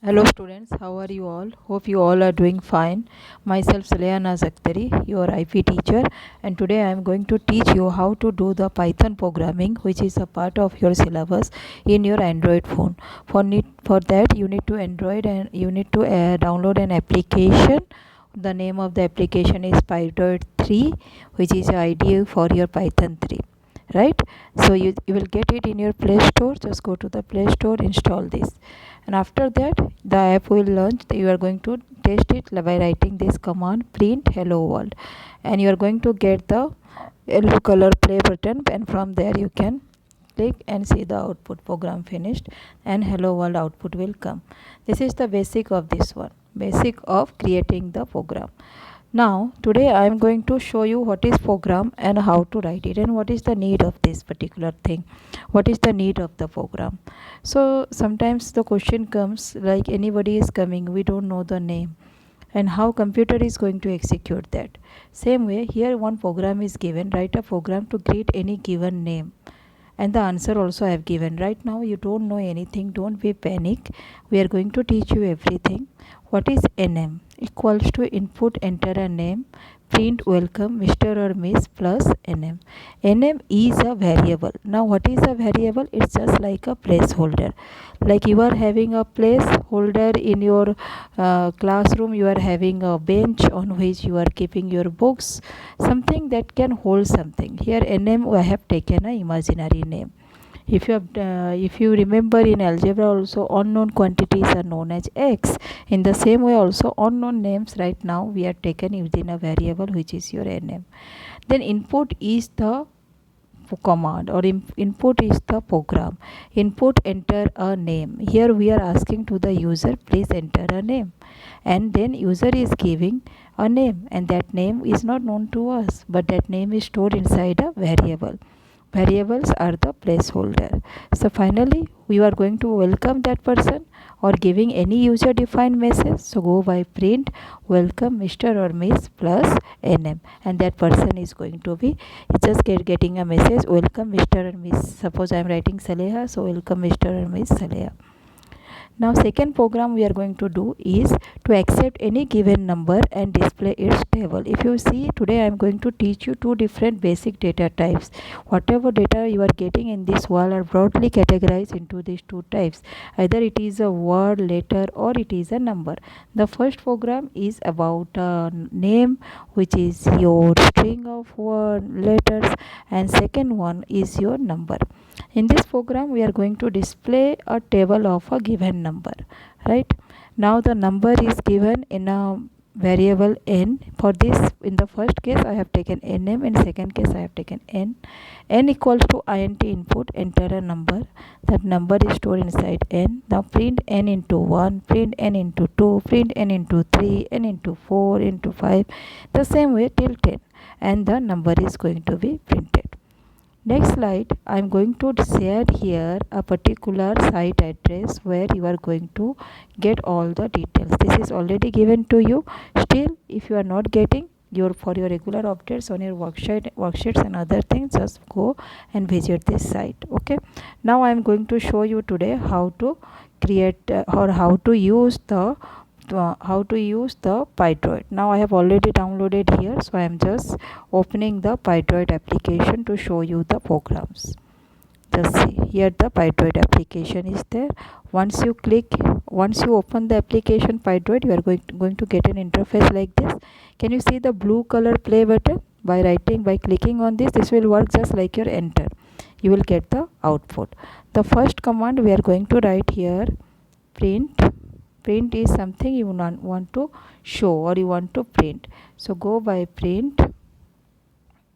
Hello students, how are you all? Hope you all are doing fine. Myself Saleha Zakhtari, your IP teacher, and today I am going to teach you how to do the Python programming, which is a part of your syllabus in your Android phone. For that you need to Android and you need to download an application. The name of the application is Python 3, which is ideal for your Python 3. Right, so you will get it in your Play Store. Just go to the Play Store, install this, and after that the app will launch. You are going to test it by writing this command print hello world, and you are going to get the yellow color play button, and from there you can click and see the output program finished and hello world output will come. This is the basic of this one, basic of creating the program. Now today I am going to show you what is program and how to write it, and what is the need of this particular thing, what is the need of the program. So sometimes the question comes like anybody is coming, we don't know the name and how computer is going to execute that. Same way here, one program is given, write a program to create any given name, and the answer also I have given. Right now you don't know anything, don't be panic, we are going to teach you everything. What is nm? Equals to input enter a name, print welcome Mr. or Miss plus nm. Nm is a variable. Now what is a variable? It's just like a placeholder. Like you are having a placeholder in your classroom, you are having a bench on which you are keeping your books, something that can hold something. Here nm I have taken a imaginary name. If you remember, in algebra also unknown quantities are known as x. In the same way also unknown names right now we are taken within a variable which is your nm. Then input is the command, or input is the program. Input enter a name. Here we are asking to the user, please enter a name, and then user is giving a name, and that name is not known to us, but that name is stored inside a variable. Variables are the placeholder. So finally we are going to welcome that person or giving any user defined message. So go by print welcome Mr. or Miss plus nm, and that person is going to be just getting a message welcome Mr. or Miss. Suppose I am writing Saleha, so welcome Mr. or Miss Saleha. Now second program we are going to do is to accept any given number and display its table. If you see, today I am going to teach you two different basic data types. Whatever data you are getting in this wall are broadly categorized into these two types. Either it is a word, letter, or it is a number. The first program is about a name, which is your string of word letters, and second one is your number. In this program we are going to display a table of a given number. Right, now the number is given in a variable n. For this, in the first case I have taken nm, in second case I have taken n equals to int input enter a number. That number is stored inside n. Now print n into 1, print n into 2, print n into 3, n into 4, into 5, the same way till 10, and the number is going to be printed. Next slide, I am going to share here a particular site address where you are going to get all the details. This is already given to you. Still, if you are not getting for your regular updates on your worksheets and other things, just go and visit this site. Okay. Now I am going to show you today how to create or how to use the Python. Now I have already downloaded here, so I am just opening the Python application to show you the programs. Just see here, the Python application is there. Once you open the application Python, you are going to get an interface like this. Can you see the blue color play button? By clicking on this will work just like your enter. You will get the output. The first command we are going to write here, print is something you want to show or you want to print. So go by print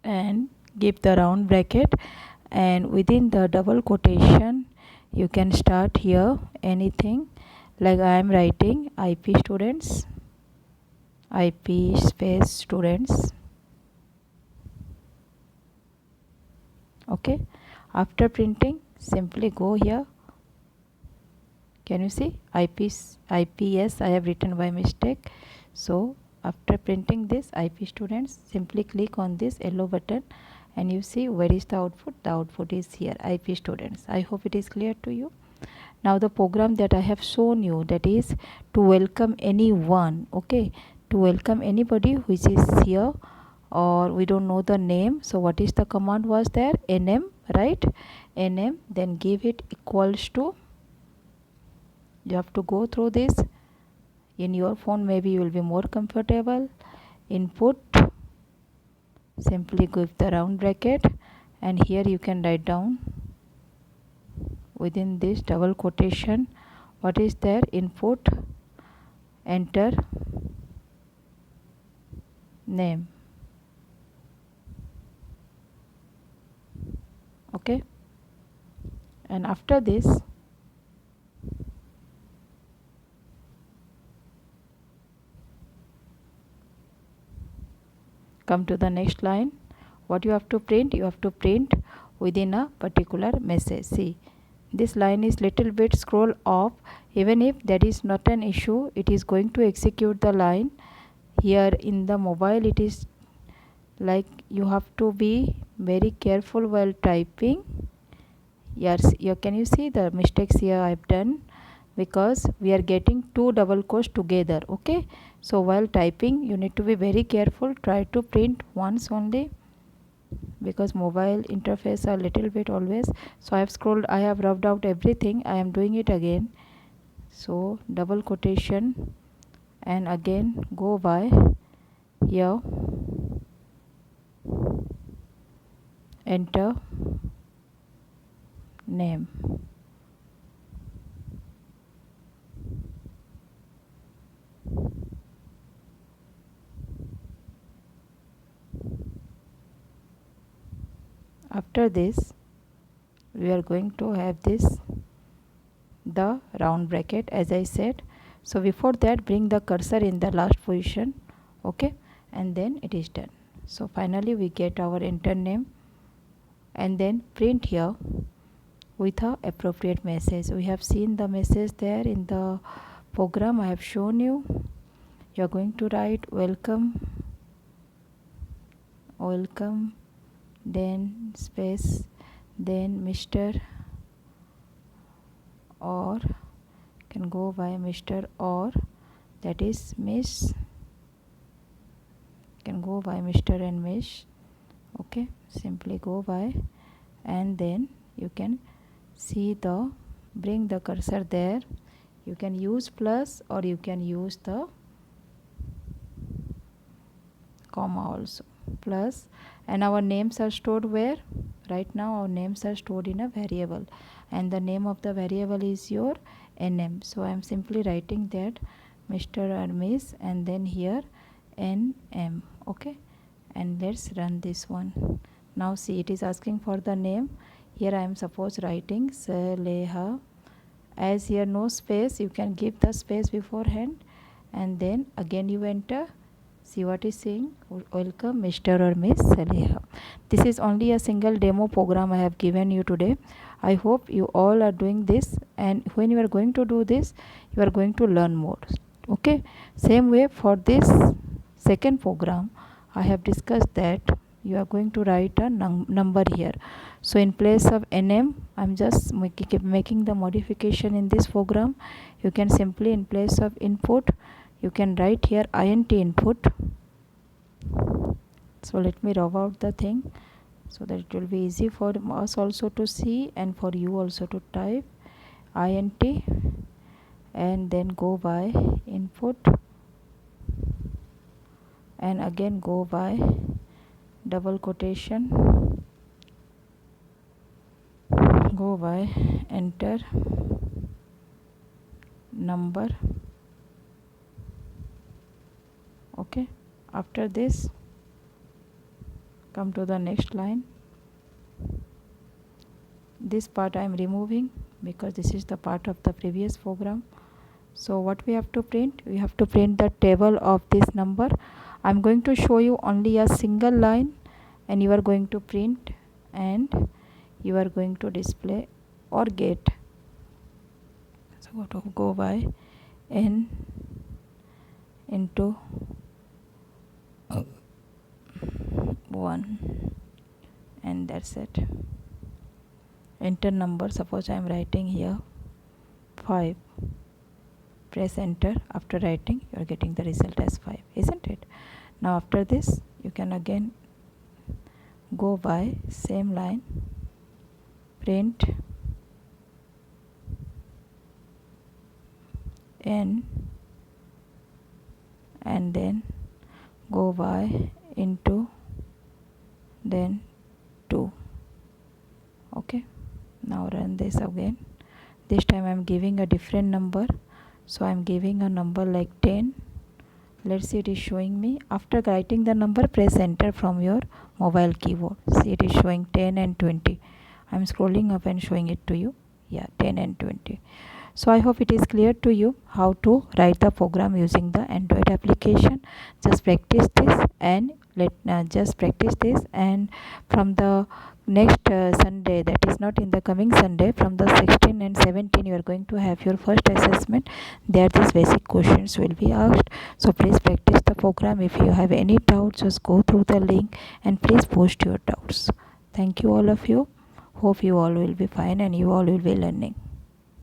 and give the round bracket, and within the double quotation you can start here anything, like I am writing IP students, IP space students. Okay, after printing simply go here. Can you see IPS I have written by mistake. So after printing this IP students, simply click on this yellow button and you see where is the output. The output is here, IP students. I hope it is clear to you. Now the program that I have shown you, that is to welcome anyone, okay, to welcome anybody which is here, or we don't know the name. So what is the command was there? nm, right? Nm, then give it equals to, you have to go through this in your phone, maybe you will be more comfortable. Input, simply give the round bracket, and here you can write down within this double quotation what is there. Input, enter name, okay. And after this, come to the next line. What you have to print? You have to print within a particular message. See, this line is little bit scroll off. Even if that is not an issue, it is going to execute the line. Here in the mobile, it is like you have to be very careful while typing. Yes, here can you see the mistakes here I have done, because we are getting two double quotes together, okay. So while typing you need to be very careful. Try to print once only, because mobile interface are little bit always. So I have scrolled, I have rubbed out everything. I am doing it again. So double quotation, and again go by here, enter name. After this we are going to have this, the round bracket, as I said. So before that, bring the cursor in the last position, okay, and then it is done. So finally we get our enter name, and then print here with a appropriate message. We have seen the message there in the program I have shown you. You are going to write welcome, welcome, then space, then Mr., or can go by Mr., or that is Miss, can go by Mr. and Miss, okay. Simply go by, and then you can see the, bring the cursor there. You can use plus, or you can use the comma also, plus. And our names are stored where? Right now our names are stored in a variable, and the name of the variable is your nm. So I am simply writing that Mr. or Miss, and then here nm, okay. And let's run this one. Now see, it is asking for the name. Here I am suppose writing Saleha. As here no space, you can give the space beforehand, and then again you enter. See what is saying, welcome Mr. or Miss Saleha. This is only a single demo program I have given you today. I hope you all are doing this, and when you are going to do this, you are going to learn more, okay. Same way for this second program, I have discussed that you are going to write a number here. So in place of nm, I'm just making the modification in this program. You can simply, in place of input, you can write here int input. So let me rub out the thing, so that it will be easy for us also to see, and for you also to type int, and then go by input, and again go by double quotation, go by enter number, okay. After this, come to the next line. This part I am removing, because this is the part of the previous program. So what we have to print? We have to print the table of this number. I'm going to show you only a single line, and you are going to print, and you are going to display or get. So go by n into 1, and that's it. Enter number, suppose I am writing here 5. Press enter. After writing, you are getting the result as 5, isn't it? Now after this, you can again go by same line, print n, and then go by into, then 2. Okay, now run this again. This time I am giving a different number, so I am giving a number like 10. Let's see, it is showing me. After writing the number, press enter from your mobile keyboard. See, it is showing 10 and 20. I am scrolling up and showing it to you. Yeah, 10 and 20. So I hope it is clear to you how to write the program using the Android application. Just practice this and from the next Sunday, that is not in the coming Sunday, from the 16 and 17 you are going to have your first assessment. There these basic questions will be asked. So please practice the program. If you have any doubts, just go through the link and please post your doubts. Thank you all of you. Hope you all will be fine and you all will be learning.